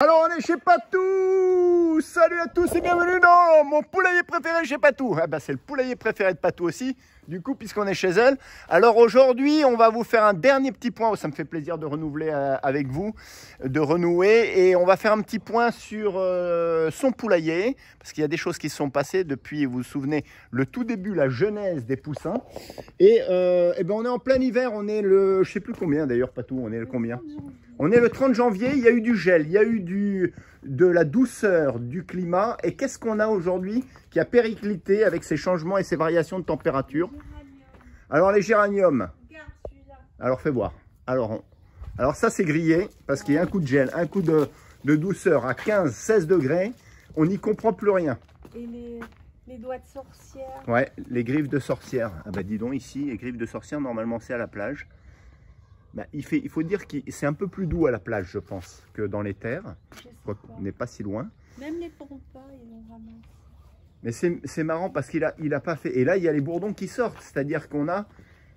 Alors on est chez Patou. Salut à tous et bienvenue dans mon poulailler préféré chez Patou. Ah ben, c'est le poulailler préféré de Patou aussi, du coup, puisqu'on est chez elle. Alors aujourd'hui, on va vous faire un dernier petit point. Ça me fait plaisir de renouveler avec vous, de renouer. Et on va faire un petit point sur son poulailler, parce qu'il y a des choses qui se sont passées depuis, vous vous souvenez, le tout début, la genèse des poussins. Et ben on est en plein hiver, on est le, je sais plus combien d'ailleurs Patou, on est le combien? On est le 30 janvier, il y a eu du gel, il y a eu de la douceur du climat. Et qu'est-ce qu'on a aujourd'hui qui a périclité avec ces changements et ces variations de température? Alors les géraniums, alors fais voir. Alors ça c'est grillé parce qu'il y a un coup de gel, un coup de douceur à 15-16 degrés. On n'y comprend plus rien. Et les doigts de sorcière. Ouais, les griffes de sorcière. Ah bah dis donc ici, les griffes de sorcière, normalement c'est à la plage. Bah, il faut dire que c'est un peu plus doux à la plage, je pense, que dans les terres. On n'est pas si loin. Même les pampas, ils en ramassent. Mais c'est marrant parce qu'il a pas fait. Et là, il y a les bourdons qui sortent. C'est-à-dire qu'on a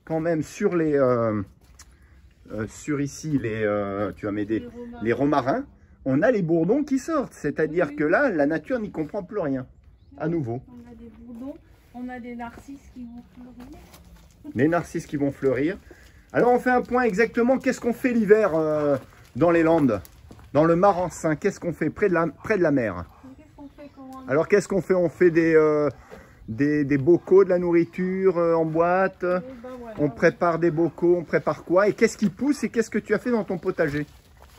quand même sur les... sur ici, tu vas m'aider, les romarins, on a les bourdons qui sortent. C'est-à-dire oui. Que là, la nature n'y comprend plus rien. À nouveau. On a des bourdons, on a des narcisses qui vont fleurir. Les narcisses qui vont fleurir. Alors, on fait un point exactement. Qu'est-ce qu'on fait l'hiver dans les Landes, dans le Marensin? Qu'est-ce qu'on fait près de la mer? Alors, qu'est-ce qu'on fait? On fait des bocaux, de la nourriture en boîte. Ben voilà, on prépare des bocaux. On prépare quoi? Et qu'est-ce qui pousse? Et qu'est-ce que tu as fait dans ton potager?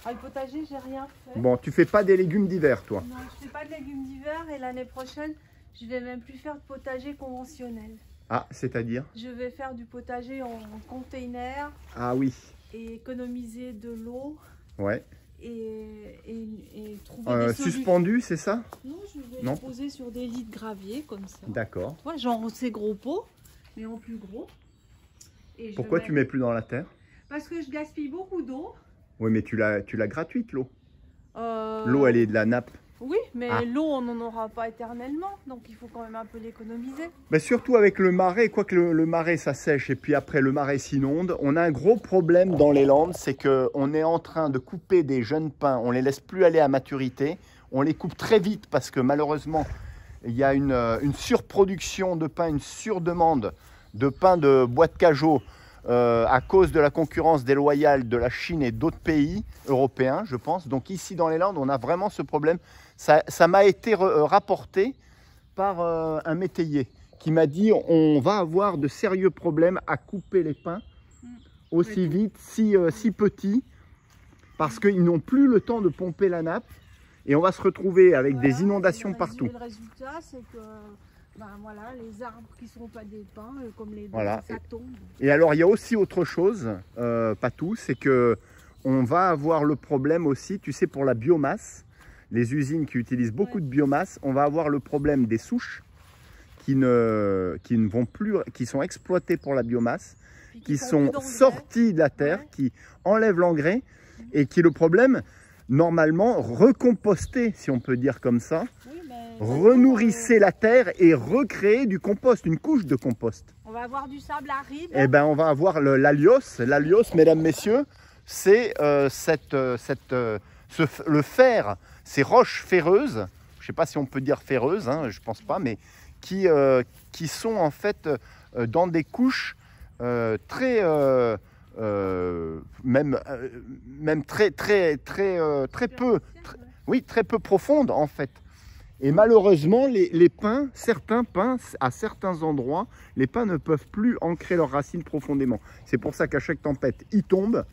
Ah, le potager, j'ai rien fait. Bon, tu fais pas des légumes d'hiver, toi? Non, je fais pas de légumes d'hiver. Et l'année prochaine, je vais même plus faire de potager conventionnel. Ah, c'est-à-dire? Je vais faire du potager en container. Ah oui. Et économiser de l'eau. Ouais. Et trouver des suspendu, c'est ça? Non, je vais le poser sur des lits de gravier comme ça. D'accord. Ouais, genre ces gros pots, mais en plus gros. Et pourquoi tu mets plus dans la terre? Parce que je gaspille beaucoup d'eau. Oui, mais tu l'as gratuite, l'eau. L'eau, elle est de la nappe. Oui, mais l'eau, on n'en aura pas éternellement. Donc, il faut quand même un peu l'économiser. Mais surtout avec le marais, quoique le marais, ça sèche et puis après, le marais s'inonde. On a un gros problème dans les Landes, c'est qu'on est en train de couper des jeunes pins. On ne les laisse plus aller à maturité. On les coupe très vite parce que malheureusement, il y a une surproduction de pins, une surdemande de pins de bois de cajot à cause de la concurrence déloyale de la Chine et d'autres pays européens, je pense. Donc ici, dans les Landes, on a vraiment ce problème. Ça m'a été rapporté par un métayer qui m'a dit on va avoir de sérieux problèmes à couper les pins aussi vite, si petits, parce qu'ils n'ont plus le temps de pomper la nappe et on va se retrouver avec des inondations partout. Le résultat, c'est que voilà, les arbres qui ne sont pas des pins, comme les voilà. Ça tombe. Et alors, il y a aussi autre chose, Patou, c'est que on va avoir le problème aussi, tu sais, pour la biomasse. Les usines qui utilisent beaucoup de biomasse, on va avoir le problème des souches qui ne vont plus, qui sont exploitées pour la biomasse, qui sont sorties de la terre, qui enlèvent l'engrais et qui, le problème, normalement, recomposter, si on peut dire comme ça, renourrisser la terre et recréer du compost, une couche de compost. On va avoir du sable aride. Eh bien, on va avoir l'alios. L'alios, mesdames, messieurs, c'est le fer, ces roches ferreuses, je ne sais pas si on peut dire ferreuses, hein, je ne pense pas, mais qui sont en fait dans des couches très, même très peu, oui, très peu profondes en fait. Et malheureusement, les pins, certains pins, à certains endroits, les pins ne peuvent plus ancrer leurs racines profondément. C'est pour ça qu'à chaque tempête, ils tombent.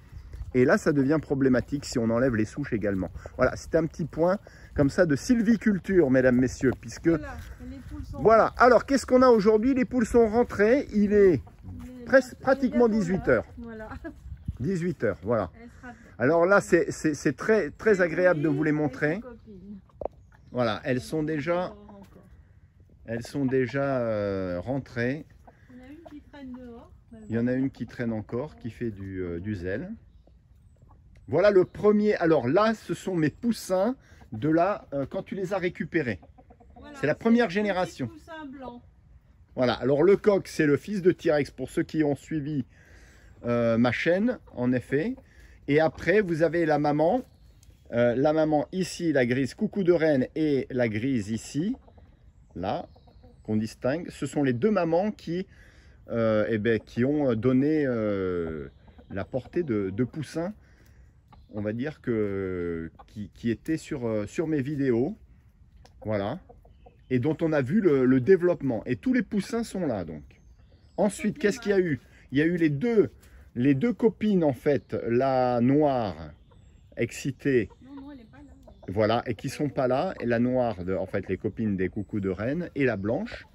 Et là, ça devient problématique si on enlève les souches également. Voilà, c'était un petit point comme ça de sylviculture, mesdames, messieurs, puisque... Voilà, alors qu'est-ce qu'on a aujourd'hui? Les poules sont rentrées, il est pratiquement 18 h. Voilà. 18 h, voilà. Alors là, c'est très agréable de vous les montrer. Voilà, elles sont déjà rentrées. Il y en a une qui traîne encore, qui fait du zèle. Voilà le premier. Alors là, ce sont mes poussins de là, quand tu les as récupérés. Voilà, c'est la première génération. Voilà, alors le coq, c'est le fils de T-Rex pour ceux qui ont suivi ma chaîne, en effet. Et après, vous avez la maman La maman ici, la grise coucou de reine, et la grise ici, là, qu'on distingue. Ce sont les deux mamans qui ont donné la portée de poussins, on va dire, qui étaient sur mes vidéos. Voilà. Et dont on a vu le développement. Et tous les poussins sont là, donc. Ensuite, qu'est-ce qu'il y a eu? Il y a eu les deux copines, en fait, la noire, excitée, voilà, et qui sont pas là. Et la noire, en fait, les copines des coucous de reine, et la blanche,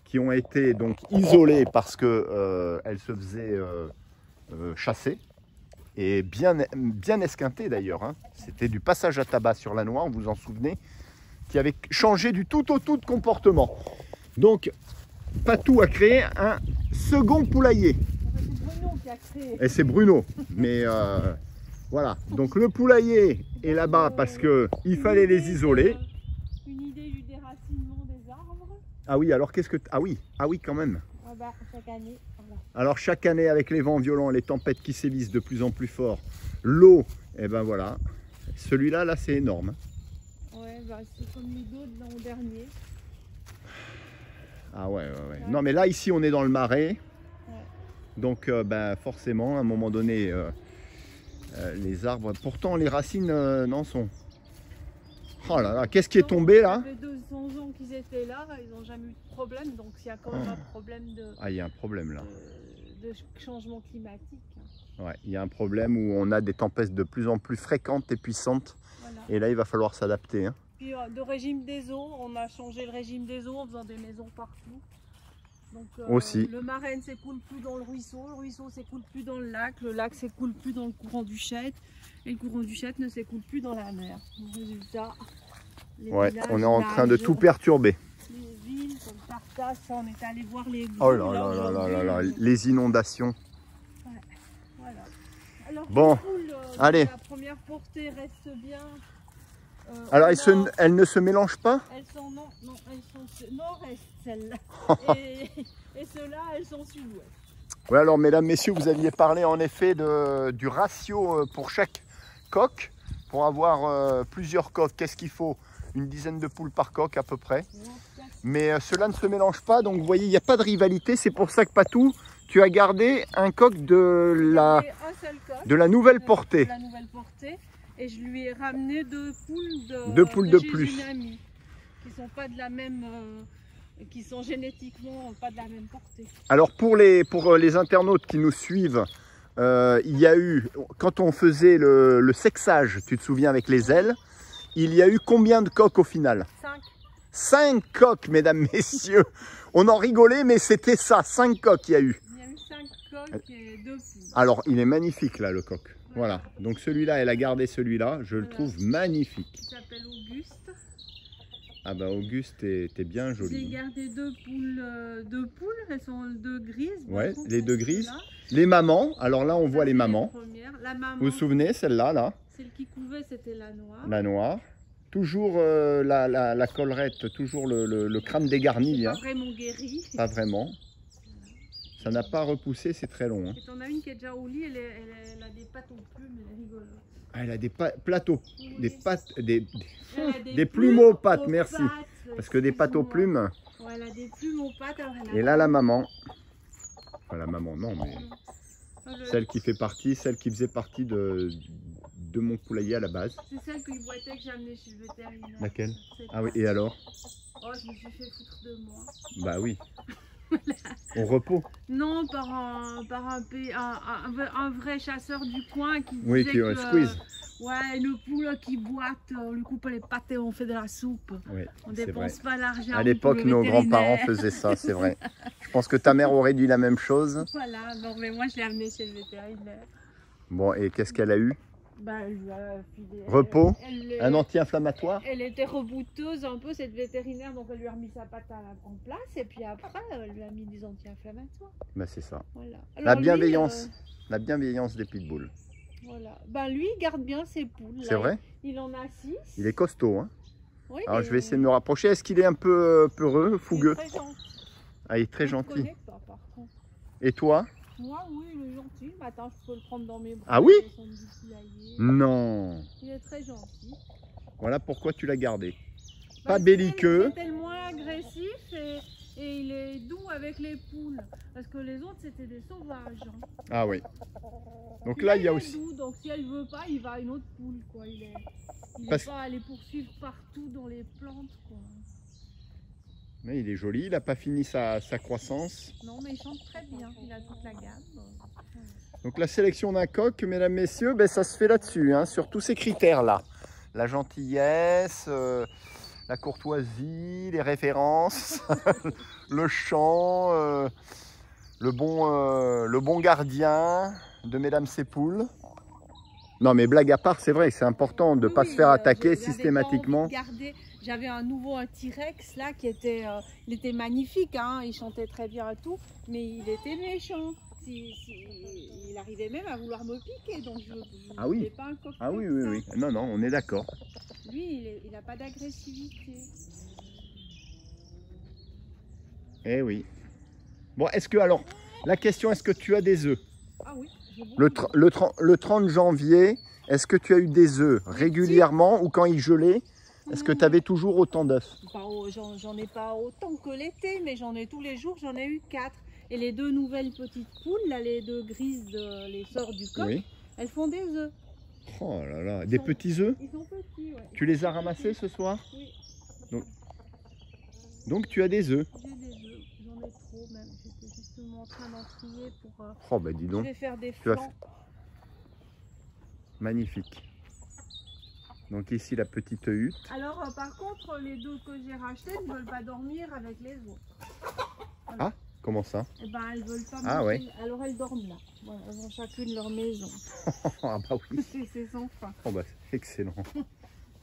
qui ont été donc isolées parce que elles se faisaient chasser. Et bien esquintées d'ailleurs. Hein. C'était du passage à tabac sur la noire, vous vous en souvenez, qui avait changé du tout au tout de comportement. Donc, Patou a créé un second poulailler. C'est Bruno qui a créé. Et c'est Bruno. Mais voilà. Donc le poulailler est là-bas parce qu'il fallait les isoler. Une idée du déracinement des arbres. Ah oui, alors qu'est-ce que... Ah oui, quand même. Ah bah, chaque année. Voilà. Alors chaque année, avec les vents violents, les tempêtes qui sévissent de plus en plus fort, l'eau, et ben voilà. Celui-là, là, c'est énorme. Ouais, bah, c'est comme les deux de l'an dernier. Ah ouais. Non, mais là, ici, on est dans le marais. Ouais. Donc, ben, forcément, à un moment donné, les arbres... Pourtant, les racines, non, sont... Oh là là, qu'est-ce qui est tombé, là? Ça fait 200 ans qu'ils étaient là, ils n'ont jamais eu de problème. Donc, il y a quand même un problème de... Ah, il y a un problème, là. De changement climatique. Ouais, il y a un problème où on a des tempêtes de plus en plus fréquentes et puissantes. Voilà. Et là, il va falloir s'adapter. Hein. Puis de régime des eaux, on a changé le régime des eaux en faisant des maisons partout. Donc, aussi. Le Marraine s'écoule plus dans le ruisseau s'écoule plus dans le lac s'écoule plus dans le courant du Chète, et le courant du Chète ne s'écoule plus dans la mer. Résultat, ouais, on est en train de tout perturber. Les villes comme Tartas, on est allé voir les... Oh là là, les inondations. Ouais, voilà. Alors, bon, les poules, allez. La première portée reste bien. Alors, elles ne se mélangent pas? Elles sont nord-est, celles-là. et ceux-là, elles sont sud-ouest. Oui, alors, mesdames, messieurs, vous aviez parlé en effet du ratio pour chaque coq. Pour avoir plusieurs coqs, qu'est-ce qu'il faut? Une dizaine de poules par coq à peu près. Mais ceux-là ne se mélangent pas, donc vous voyez, il n'y a pas de rivalité. C'est pour ça que Patou, tu as gardé un coq de la nouvelle portée. De la nouvelle portée. Et je lui ai ramené deux poules de plus. Une amie, qui sont pas de la même, qui sont génétiquement pas de la même portée. Alors pour les internautes qui nous suivent, il y a eu, quand on faisait le sexage, tu te souviens avec les ailes, il y a eu combien de coqs au final? 5. 5 coqs, mesdames, messieurs. On en rigolait, mais c'était ça, 5 coqs il y a eu. Il y a eu 5 coqs et 2 poules. Alors il est magnifique là le coq. Voilà, donc celui-là, elle a gardé celui-là, je le trouve magnifique. Il s'appelle Auguste. Ah bah Auguste, t'es bien joli. J'ai gardé 2 poules, elles sont 2 grises. Ouais, les 2 grises. Les mamans, alors là on voit les mamans. La maman, vous vous souvenez, celle-là, là? Celle qui couvait, c'était la noire. La noire. Toujours la collerette, toujours le crâne dégarni. Pas vraiment guéri. Pas vraiment. Ça n'a pas repoussé, c'est très long. Hein. Et t'en as une qui est déjà au lit, elle a des pattes aux plumes, elle est rigolote. Ah, elle a des plateaux, Oui. des plumes aux pattes, merci. Parce que des pattes aux plumes. Ouais, elle a des plumes aux pattes. Et là, la maman. Enfin, la maman, non, mais celle qui faisait partie de mon poulailler à la base. C'est celle que boitait que j'ai amenée chez le vétérinaire. Laquelle? Ah oui, et alors? Oh, je me suis fait foutre de moi. Bah oui. Au repos? Non, par un vrai chasseur du coin qui disait oui, qui squeeze. Ouais, une poule qui boite, on lui coupe les pattes et on fait de la soupe. Oui, on dépense pas l'argent. À l'époque, nos grands-parents faisaient ça, c'est vrai. Je pense que ta mère aurait dit la même chose. Voilà, non, mais moi je l'ai amenée chez le vétérinaire. Bon, et qu'est-ce qu'elle a eu? Ben, elle lui a filé, repos, un anti-inflammatoire. Elle était rebouteuse un peu, cette vétérinaire, donc elle lui a remis sa patte en place et puis après elle lui a mis des anti-inflammatoires. Ben, c'est ça. Voilà. Alors, la bienveillance des pitbulls. Voilà. Ben, lui il garde bien ses poules. C'est vrai? Il en a 6. Il est costaud. Hein. Oui, alors je vais essayer de me rapprocher. Est-ce qu'il est un peu peureux, fougueux? Il est très gentil. Ah, il est très gentil. Pas, par contre. Et toi? Moi, oui, il est gentil. Le matin, je peux le prendre dans mes bras. Ah oui? Son petit poulailler. Non. Il est très gentil. Voilà pourquoi tu l'as gardé. Bah, Pas belliqueux. C'était le moins agressif et il est doux avec les poules. Parce que les autres, c'était des sauvages. Hein. Ah oui. Donc Puis là, il y a est aussi... doux, donc si elle veut pas, il va à une autre poule. Quoi. Il est pas à les poursuivre partout dans les plantes. Quoi. Mais il est joli, il n'a pas fini sa croissance. Non, mais il chante très bien. Il a toute la gamme. Donc la sélection d'un coq, mesdames, messieurs, ben, ça se fait là-dessus, hein, sur tous ces critères-là. La gentillesse, la courtoisie, les références, le chant, le bon gardien de mesdames ces poules. Non mais blague à part, c'est vrai, c'est important de ne pas se faire attaquer systématiquement. J'avais un T-Rex là qui était, il était magnifique, hein, il chantait très bien et tout, mais il était méchant. Il arrivait même à vouloir me piquer, donc je ne voulais pas un coq. Ah oui, oui, oui. Non, non, on est d'accord. Lui, il n'a pas d'agressivité. Eh oui. Bon, est-ce que alors, la question, est-ce que tu as des œufs? Ah oui. Le 30 janvier, est-ce que tu as eu des œufs régulièrement ou quand il gelait? Est-ce que tu avais toujours autant d'œufs? J'en ai pas autant que l'été, mais j'en ai tous les jours, j'en ai eu 4. Et les 2 nouvelles petites poules, là, les 2 grises, les sœurs du coq, oui. Elles font des œufs. Oh là là, des petits œufs? Ils sont petits, ouais. Tu les as ramassés ce soir? Oui. Donc tu as des œufs? J'ai des œufs, j'en ai trop même. J'étais justement en train d'en trier pour... oh bah dis donc. Je vais faire des flancs. Magnifique. Donc ici la petite hutte. Alors par contre, les 2 que j'ai rachetés ne veulent pas dormir avec les autres. Voilà. Ah, comment ça? Eh ben, elles veulent pas. Ah ouais. Alors elles dorment là. Voilà, elles ont chacune leur maison. Ah bah oui. C'est sans fin. Oh bah c'est excellent.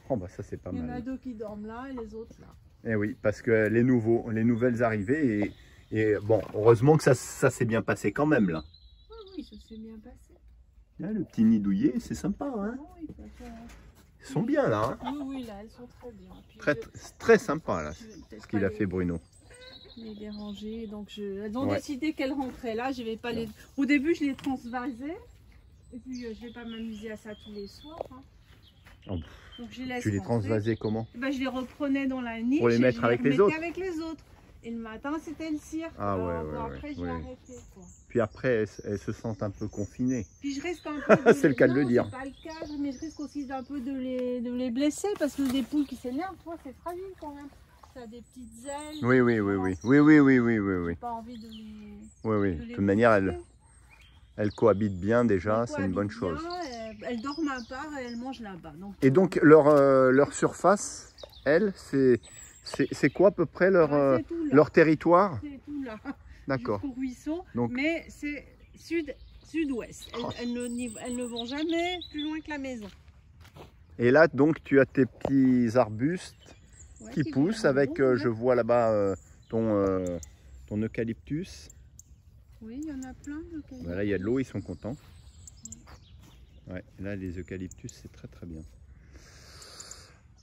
Oh bah ça c'est pas mal. Il y en a 2 qui dorment là et les autres là. Eh oui, parce que les nouvelles arrivées et bon, heureusement que ça s'est bien passé quand même là. Oui, oui, ça s'est bien passé. Là, le petit nid douillet, c'est sympa, hein? Oui, ils sont bien là. Oui, Hein, oui, là, elles sont très bien. Puis très sympa là, ce qu'il a fait Bruno. Les déranger, donc elles ont décidé qu'elles rentraient là. Je vais pas les. Au début, je les transvasais, et puis je vais pas m'amuser à ça tous les soirs. Hein. Oh, donc je les tu les transvasais comment? Ben, je les reprenais dans la niche. Pour les mettre avec les autres. Avec les autres. Et le matin, c'était le cirque. Ah ouais, après, j'ai arrêté. Quoi. Puis après, elles se sentent un peu confinées. Puis je risque un peu. C'est le cas de le dire. C'est pas le cas, mais je risque aussi d'un peu de les blesser parce que des poules qui s'énervent, toi, c'est fragile quand même. Ça a des petites ailes. Oui, oui, oui, oui. Oui. J'ai pas envie de les. Oui. De toute manière, elles cohabitent bien déjà, c'est une bonne chose. Elles dorment à part et elles mangent là-bas. Et donc leur surface, elles, c'est quoi à peu près leur territoire? C'est tout là. D'accord. Jusqu'au ruisseau, donc, mais c'est sud-ouest. Elles ne vont jamais plus loin que la maison. Et là, donc, tu as tes petits arbustes qui poussent avec, je vois là-bas, ton eucalyptus. Oui, il y en a plein d'eucalyptus. Voilà, il y a de l'eau, ils sont contents. Ouais, là, les eucalyptus, c'est très très bien.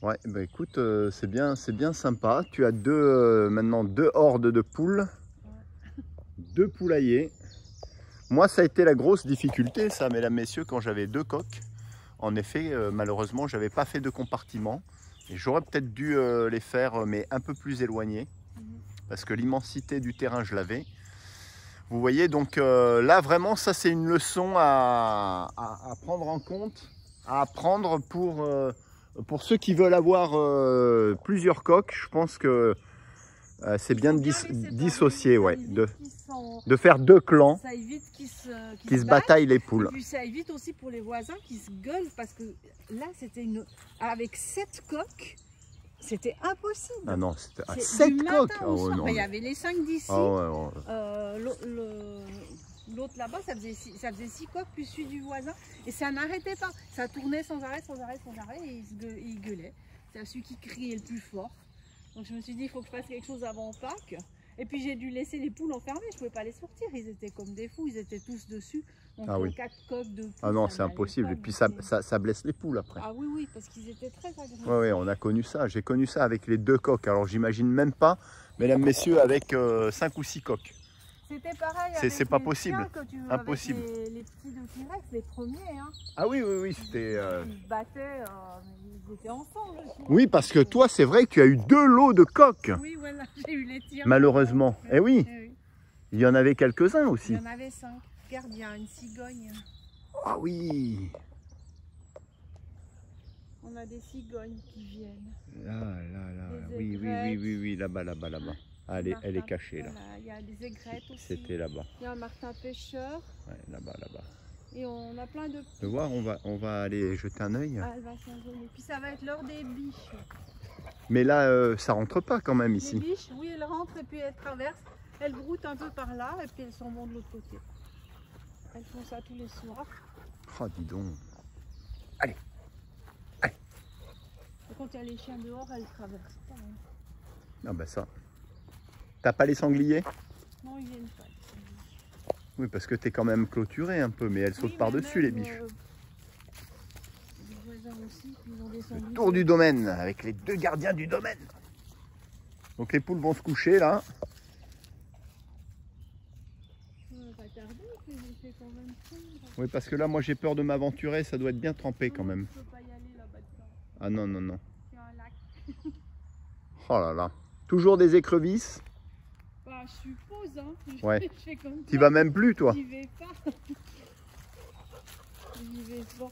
Ouais, bah écoute, c'est bien sympa. Tu as maintenant 2 hordes de poules, 2 poulaillers. Moi, ça a été la grosse difficulté, ça, mesdames, messieurs, quand j'avais 2 coqs. En effet, malheureusement, j'avais pas fait de compartiment. Et j'aurais peut-être dû les faire, mais un peu plus éloignés, parce que l'immensité du terrain, je l'avais. Vous voyez, donc là, vraiment, ça, c'est une leçon à prendre en compte, à apprendre pour ceux qui veulent avoir plusieurs coqs. Je pense que c'est bien de dissocier, ouais, de faire 2 clans. Ça évite qu'ils se bataillent les poules. Et puis ça évite aussi pour les voisins qui se gueulent, parce que là, c'était avec 7 coqs. C'était impossible. Ah non, c'était à 7 coqs. Oh, non, il y avait les 5 d'ici. Oh, L'autre là-bas, ça faisait 6 coqs, puis celui du voisin. Et ça n'arrêtait pas. Ça tournait sans arrêt. Et il gueulait. C'est celui qui criait le plus fort. Donc je me suis dit, il faut que je fasse quelque chose avant Pâques. Et puis j'ai dû laisser les poules enfermées. Je ne pouvais pas les sortir. Ils étaient comme des fous. Ils étaient tous dessus. Donc 4 coqs de poules. Ah non, c'est impossible. Et puis ça blesse les poules après. Ah oui, parce qu'ils étaient très agressifs. Oui, on a connu ça. J'ai connu ça avec les 2 coqs. Alors j'imagine même pas, mesdames, messieurs, avec 5 ou 6 coqs. c'était pareil. C'est pas possible. Impossible. Les petits de T-Rex, les premiers. Hein. Ah oui, oui, oui, c'était... Ils se battaient, ils étaient ensemble aussi. Oui, parce que toi, c'est vrai que tu as eu 2 lots de coqs. Oui, voilà, j'ai eu les tirs. Malheureusement. Eh oui, il y en avait quelques-uns aussi. Il y en avait 5. Regarde, il y a une cigogne. Ah oui. On a des cigognes qui viennent. Là, oui, oui, là-bas. Elle est cachée, là. Voilà, il y a des aigrettes aussi. C'était là-bas. Il y a un martin pêcheur. Ouais, là-bas. Et on a plein de petits. Tu voir, on va aller jeter un œil. Ah, elle va s'envoler. Puis ça va être l'heure des biches. Mais là, ça rentre pas quand même ici. Les biches, oui, elles rentrent et puis elles traversent. Elles broutent un peu par là et puis elles s'en vont de l'autre côté. Elles font ça tous les soirs. Oh, dis donc. Allez. Et quand il y a les chiens dehors, elles traversent pas. Hein. Ah bah ça. T'as pas les sangliers? Non, ils viennent pas. Oui, parce que t'es quand même clôturé un peu, mais elles sautent par-dessus les biches. Les voisins aussi, ils ont des sangliers. Le tour du domaine, avec les 2 gardiens du domaine. Donc les poules vont se coucher là. On va pas tarder, il fait quand même sombre. Oui, parce que là, moi j'ai peur de m'aventurer, ça doit être bien trempé quand même. Tu peux pas y aller là-bas dedans. Ah non. C'est un lac. Oh là là. Toujours des écrevisses. Bah, je suppose, hein. Ouais. Je fais comme T'y vas même plus, toi? J'y vais pas. J'y vais pas.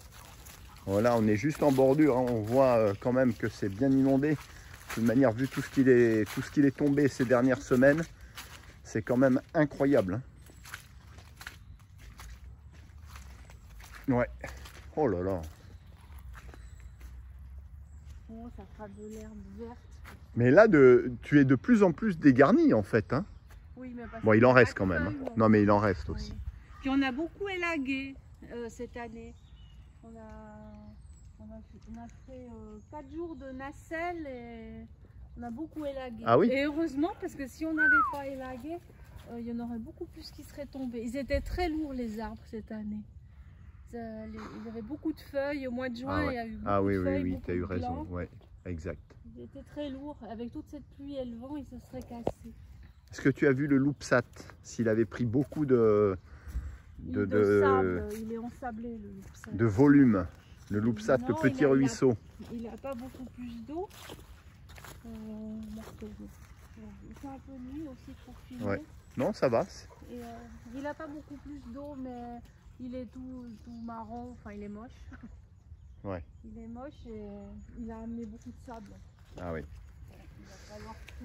Voilà, on est juste en bordure, hein. On voit quand même que c'est bien inondé. De toute manière, vu tout ce qu'il est tombé ces dernières semaines, c'est quand même incroyable. Hein. Ouais. Oh là là. Oh, ça fera de l'herbe verte. Mais là, tu es de plus en plus dégarni en fait. Hein. Oui, mais parce bon, il en reste quand même. Feuilles, hein. Non, mais il en reste aussi. Puis on a beaucoup élagué cette année. On a fait 4 jours de nacelle et on a beaucoup élagué. Ah oui? Et heureusement, parce que si on n'avait pas élagué, il y en aurait beaucoup plus qui seraient tombés. Ils étaient très lourds les arbres cette année. Ils avaient beaucoup de feuilles. Au mois de juin, il y a eu beaucoup de feuilles. Oui, tu as eu raison. Ouais, exact. Ils étaient très lourds. Avec toute cette pluie et le vent, ils se seraient cassés. Est-ce que tu as vu le loupsat? S'il avait pris beaucoup de sable, il est ensablé le loupsat. De volume. Le loupsat, le petit ruisseau. Il n'a pas beaucoup plus d'eau. Il fait un peu nuit aussi pour filmer. Ouais. Non, ça va. Et, il n'a pas beaucoup plus d'eau, mais il est tout marron. Enfin, il est moche. Ouais. Il est moche et il a amené beaucoup de sable. Ah oui. Il va falloir tout.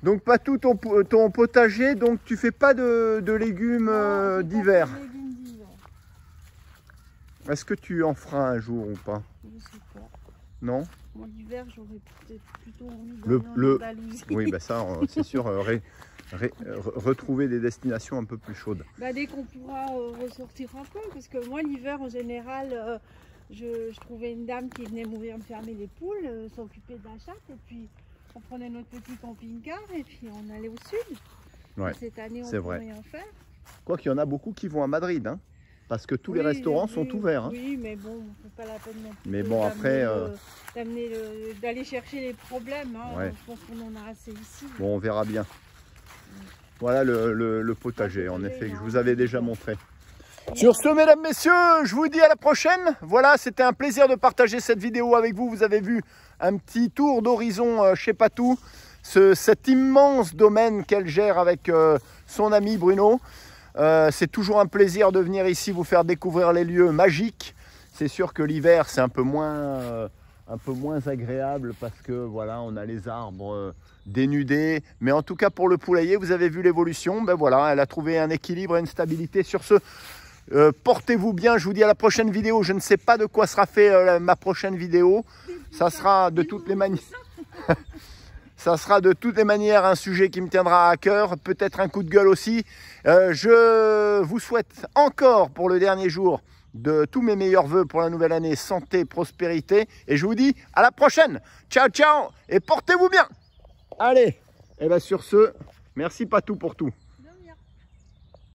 Donc pas tout ton potager, donc tu fais pas de légumes d'hiver. Est-ce que tu en feras un jour ou pas? Je sais pas. Non? En hiver, j'aurais peut-être plutôt envie d'aller en Andalousie. Oui, bah ça, c'est sûr, retrouver des destinations un peu plus chaudes. Bah, dès qu'on pourra ressortir un peu, parce que moi l'hiver en général, je trouvais une dame qui venait m'ouvrir me fermer les poules, s'occuper de la chatte, et puis on prenait notre petit camping-car et puis on allait au sud. Ouais, cette année, on ne peut rien faire. Quoi qu'il y en a beaucoup qui vont à Madrid, hein, parce que tous les restaurants sont ouverts. Hein. Oui, mais bon, c'est pas la peine non plus. Mais bon, après... d'aller chercher les problèmes. Hein. Ouais. Je pense qu'on en a assez ici. Bon, on verra bien. Voilà le potager, en effet, que je vous avais déjà montré. Sur ce, mesdames, messieurs, je vous dis à la prochaine. Voilà, c'était un plaisir de partager cette vidéo avec vous. Vous avez vu un petit tour d'horizon chez Patou, cet immense domaine qu'elle gère avec son ami Bruno. C'est toujours un plaisir de venir ici vous faire découvrir les lieux magiques. C'est sûr que l'hiver, c'est un peu moins agréable parce que voilà, on a les arbres dénudés. Mais en tout cas, pour le poulailler, vous avez vu l'évolution. Ben voilà, elle a trouvé un équilibre et une stabilité. Sur ce, portez-vous bien. Je vous dis à la prochaine vidéo. Je ne sais pas de quoi sera fait ma prochaine vidéo. Ça sera de toutes les manières. Ça sera de toutes les manières un sujet qui me tiendra à cœur, peut-être un coup de gueule aussi. Je vous souhaite encore pour le dernier jour de tous mes meilleurs voeux pour la nouvelle année, santé, prospérité. Et je vous dis à la prochaine. Ciao, ciao et portez-vous bien. Allez, et bien sur ce, merci Patou pour tout.